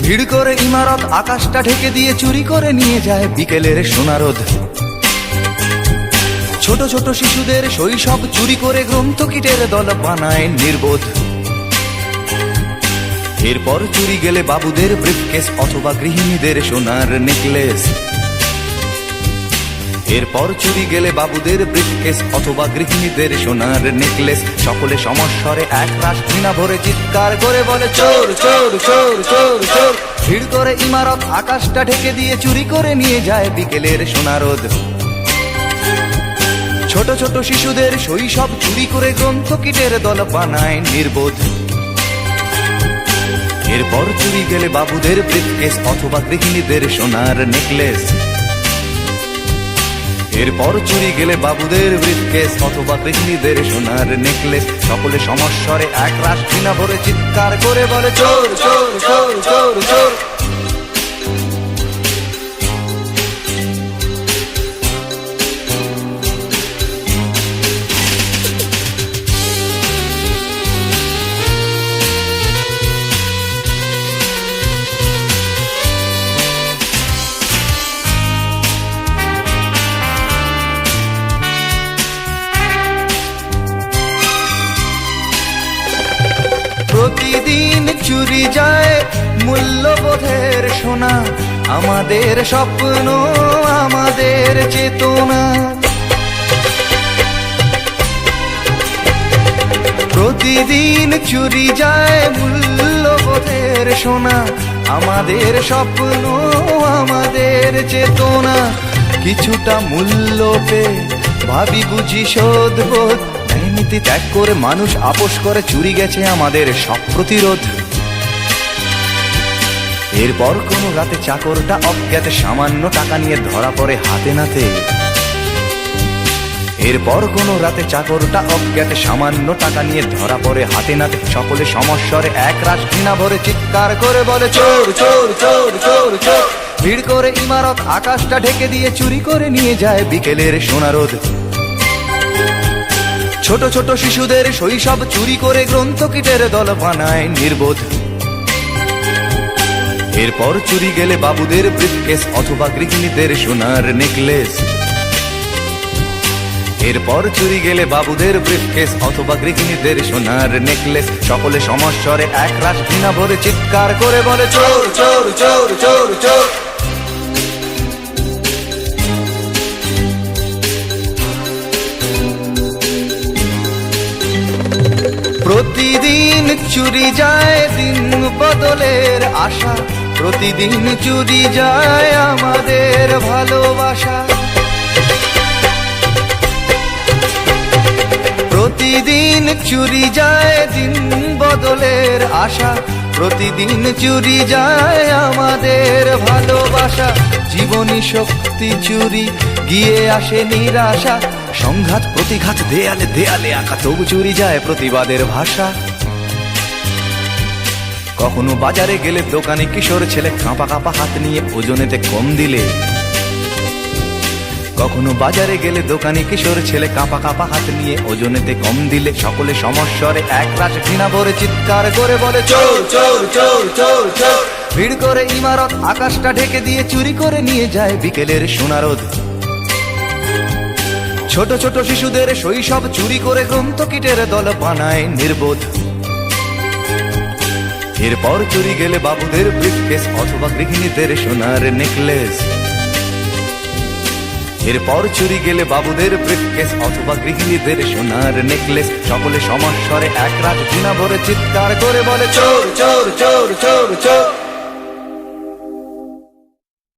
ভিড় করে ইমারত আকাশটা ঢেকে দিয়ে চুরি করে নিয়ে যায় বিকেলের সোনারোদ। ছোট ছোট শিশুদের শৈশব চুরি করে গ্রন্থকিটের দল বানায় নির্বোধ। এরপর চুরি গেলে বাবুদের ব্রিফকেস অথবা গৃহিণীদের সোনার নেকলেস। এরপর চুরি গেলে বাবুদের ব্রিফকেস অথবা গৃহিণীদের সোনার নেকলেস। সকলে সমস্বরে এক রাশ ঘৃণা ভরে চিৎকার করে বলে চোর চোর চোর চোর চোর। ভিড় করে ইমারত আকাশটা ঢেকে দিয়ে চুরি করে নিয়ে যায় বিকেলের সোনারোদ। ছোট ছোট শিশুদের শৈশব চুরি করে গ্রন্থকিটের দল বানায় নির্বোধ। এরপর চুরি গেলে বাবুদের ব্রিফকেস অথবা গৃহিণীদের সোনার নেকলেস। এরপর চুরি গেলে বাবুদের ব্রিফকেস অথবা গৃহিণীদের সোনার নেকলেস। সকলে সমস্বরে এক রাশ ঘৃণা ভরে চিৎকার করে বলে চোর চোর চোর চোর চোর। প্রতিদিন চুরি যায় মূল্যবোধের সোনা, আমাদের স্বপ্ন আমাদের চেতনা। প্রতিদিন চুরি যায় মূল্যবোধের সোনা, আমাদের স্বপ্ন আমাদের চেতনা। কিছুটা মূল্য পেয়ে ভাবি বুঝি শোধবোধ, নীতি ত্যাগ করে মানুষ আপোষ করে চুরি গেছে আমাদের সব প্রতিরোধ। এরপর কোনো রাতে চাকরটা অজ্ঞাতে সামান্য টাকা নিয়ে ধরা পড়ে হাতে নাতে। এরপর কোনো রাতে চাকরটা অজ্ঞাতে সামান্য টাকা নিয়ে ধরা পড়ে হাতে নাতে। সকলে সমস্বরে এক রাশ ঘৃণা ভরে চিৎকার করে বলে চোর চোর চোর চোর চোর। ভিড় করে ইমারত আকাশটা ঢেকে দিয়ে চুরি করে নিয়ে যায় বিকেলের সোনারোদ। ছোট ছোট শিশুদের শৈশব চুরি করে গ্রন্থকিটের দল বানায় নির্বোধ। এরপর চুরি গেলে বাবুদের ব্রিফকেস অথবা গৃহিণীদের সোনার নেকলেস। এরপর চুরি গেলে বাবুদের ব্রিফকেস অথবা গৃহিণীদের সোনার নেকলেস। সকলে সমস্বরে এক রাশ ঘৃণা ভরে চিৎকার করে বলে চোর চোর চোর চোর চোর। প্রতিদিন চুরি যায় দিন বদলের আশা, প্রতিদিন চুরি যায় আমাদের ভালোবাসা। প্রতিদিন চুরি যায় দিন বদলের আশা, প্রতিদিন চুরি যায় আমাদের ভালোবাসা। জীবনী শক্তি চুরি গিয়ে আসে নিরাশা, সংঘাত প্রতিঘাত দেয়ালে দেয়ালে আঁকা, তবু চুরি যায় প্রতিবাদের ভাষা। কখনো বাজারে গেলে দোকানে কিশোর ছেলে কাঁপা কাঁপা হাত নিয়ে ওজনেতে কম দিলে। কখনো বাজারে গেলে দোকানে কিশোর ছেলে কাঁপা কাঁপা হাত নিয়ে ওজনেতে কম দিলে। সকলে সমস্বরে এক রাশ ঘৃণা ভরে চিৎকার করে বলে চোর চোর চোর চোর চোর। ভিড় করে ইমারত আকাশটা ঢেকে দিয়ে চুরি করে নিয়ে যায় বিকেলের সোনারোদ। ছোট ছোট শিশুদের শৈশব চুরি করে গ্রন্থকিটের দল বানায় নির্বোধ। এরপর চুরি গেলে বাবুদের ব্রিফকেস অথবা গৃহিণীদের সোনার নেকলেস। এরপর চুরি গেলে বাবুদের ব্রিফকেস অথবা গৃহিণীদের সোনার নেকলেস। সকলে সমস্বরে এক রাশ ঘৃণা ভরে চিৎকার করে বলে চোর চোর চোর চোর চোর।